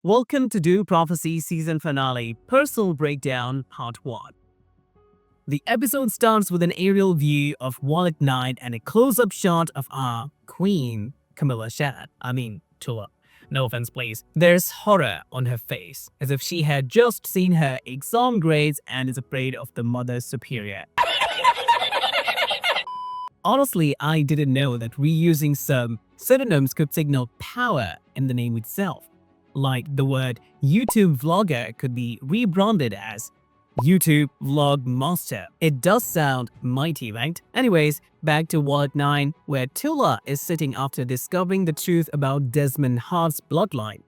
Welcome to Do Prophecy Season Finale Personal Breakdown Part 1. The episode starts with an aerial view of Wallet Night and a close-up shot of our queen, Camilla Shad. Tula. No offense, please. There's horror on her face, as if she had just seen her exam grades and is afraid of the Mother Superior. Honestly, I didn't know that reusing some synonyms could signal power in the name itself. Like the word YouTube vlogger could be rebranded as YouTube Vlog Master. It does sound mighty, right? Anyways, back to Wallet 9, where Tula is sitting after discovering the truth about Desmond Hart's bloodline.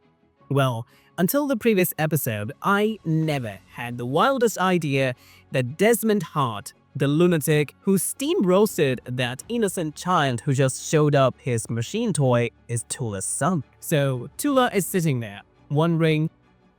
Well, until the previous episode, I never had the wildest idea that Desmond Hart, the lunatic who steam-roasted that innocent child who just showed up his machine toy, is Tula's son. So Tula is sitting there, wondering,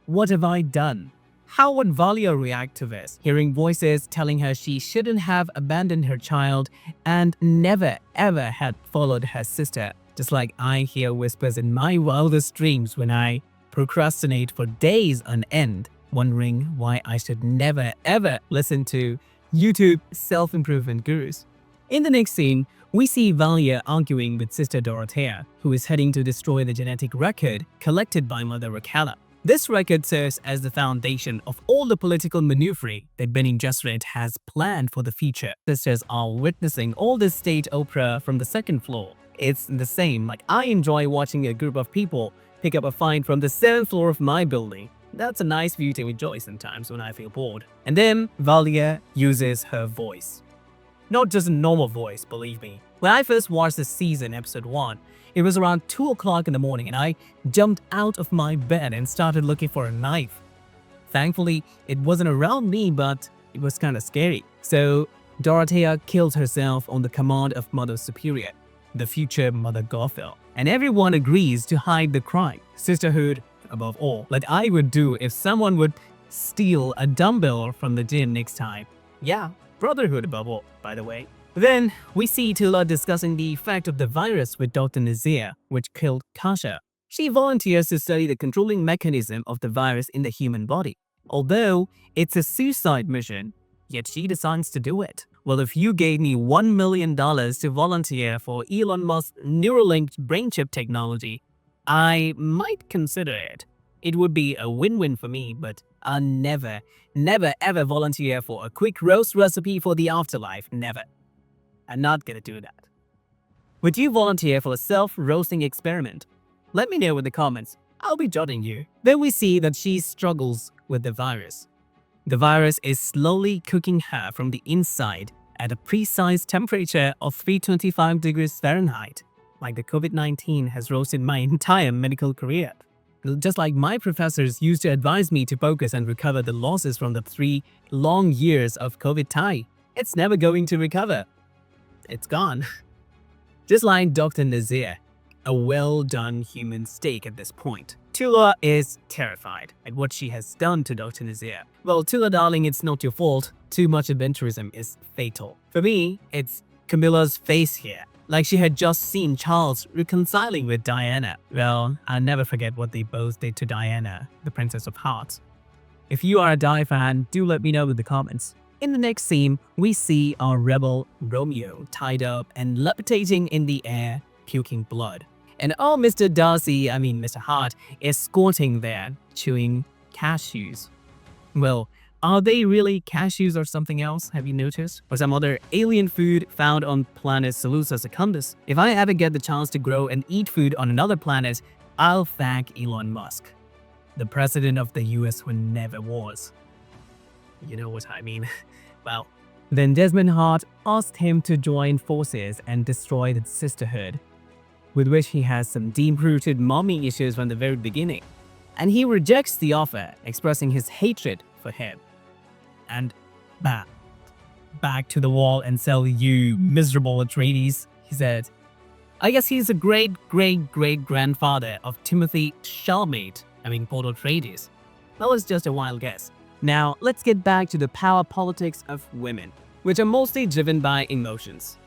what have I done? How would Valia react to this? Hearing voices telling her she shouldn't have abandoned her child and never ever had followed her sister. Just like I hear whispers in my wildest dreams when I procrastinate for days on end, wondering why I should never ever listen to YouTube self-improvement gurus. In the next scene, we see Valia arguing with Sister Dorothea, who is heading to destroy the genetic record collected by Mother Rakala. This record serves as the foundation of all the political maneuvering that Bene Gesserit has planned for the future. Sisters are witnessing all this state opera from the second floor. It's the same, like I enjoy watching a group of people pick up a find from the 7th floor of my building. That's a nice view to enjoy sometimes when I feel bored. And then Valia uses her voice. Not just a normal voice, believe me. When I first watched this season, episode 1, it was around 2 o'clock in the morning and I jumped out of my bed and started looking for a knife. Thankfully, it wasn't around me, but it was kind of scary. So Dorothea kills herself on the command of Mother Superior, the future Mother Gothel. And everyone agrees to hide the crime. Sisterhood above all, like I would do if someone would steal a dumbbell from the gym next time. Yeah, brotherhood above all, by the way. Then we see Tula discussing the effect of the virus with Dr. Nazir, which killed Kasha. She volunteers to study the controlling mechanism of the virus in the human body. Although it's a suicide mission, yet she decides to do it. Well, if you gave me $1 million to volunteer for Elon Musk's Neuralink brain chip technology, I might consider it. It would be a win-win for me, but I'll never ever volunteer for a quick roast recipe for the afterlife. Never. I'm not gonna do that. Would you volunteer for a self-roasting experiment? Let me know in the comments. I'll be judging you. Then we see that she struggles with the virus. The virus is slowly cooking her from the inside at a precise temperature of 325 degrees Fahrenheit. Like the COVID-19 has roasted my entire medical career. Just like my professors used to advise me to focus and recover the losses from the 3 long years of COVID time. It's never going to recover. It's gone. Just like Dr. Nazir, a well-done human steak at this point. Tula is terrified at what she has done to Dr. Nazir. Well, Tula darling, it's not your fault. Too much adventurism is fatal. For me, it's Camilla's face here. Like she had just seen Charles reconciling with Diana. Well, I'll never forget what they both did to Diana, the Princess of Hearts. If you are a Die fan, do let me know in the comments. In the next scene, we see our rebel Romeo tied up and levitating in the air, puking blood. And Mr. Hart is squatting there, chewing cashews. Well, are they really cashews or something else, have you noticed? Or some other alien food found on planet Salusa Secundus? If I ever get the chance to grow and eat food on another planet, I'll thank Elon Musk, the president of the US who never was. You know what I mean. Well, then Desmond Hart asked him to join forces and destroy the sisterhood, with which he has some deep-rooted mommy issues from the very beginning. And he rejects the offer, expressing his hatred for him. And back to the wall and sell you miserable Atreides, he said. I guess he's a great-great-great-grandfather of Timothy Chalamet, Paul Atreides. That was just a wild guess. Now, let's get back to the power politics of women, which are mostly driven by emotions.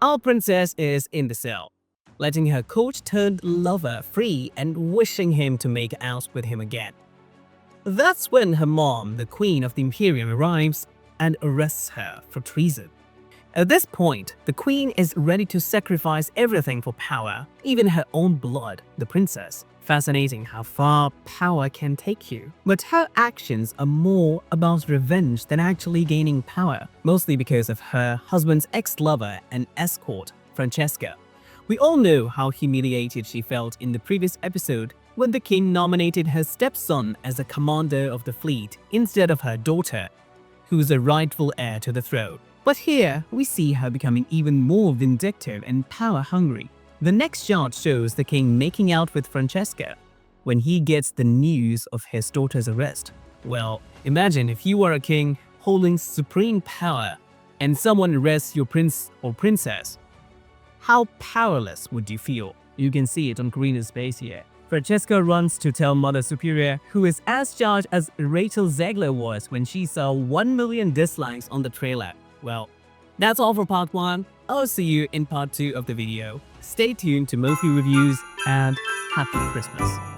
Our princess is in the cell. letting her coach-turned lover free and wishing him to make out with him again. That's when her mom, the Queen of the Imperium, arrives and arrests her for treason. At this point, the Queen is ready to sacrifice everything for power, even her own blood, the princess. Fascinating how far power can take you. But her actions are more about revenge than actually gaining power, mostly because of her husband's ex-lover and escort, Francesca. We all know how humiliated she felt in the previous episode when the king nominated her stepson as the commander of the fleet instead of her daughter, who's a rightful heir to the throne. But here, we see her becoming even more vindictive and power-hungry. The next shot shows the king making out with Francesca when he gets the news of his daughter's arrest. Well, imagine if you are a king holding supreme power and someone arrests your prince or princess. How powerless would you feel? You can see it on Karina's face here. Francesca runs to tell Mother Superior, who is as charged as Rachel Zegler was when she saw 1 million dislikes on the trailer. Well, that's all for part 1. I'll see you in part 2 of the video. Stay tuned to Mophie Reviews and Happy Christmas.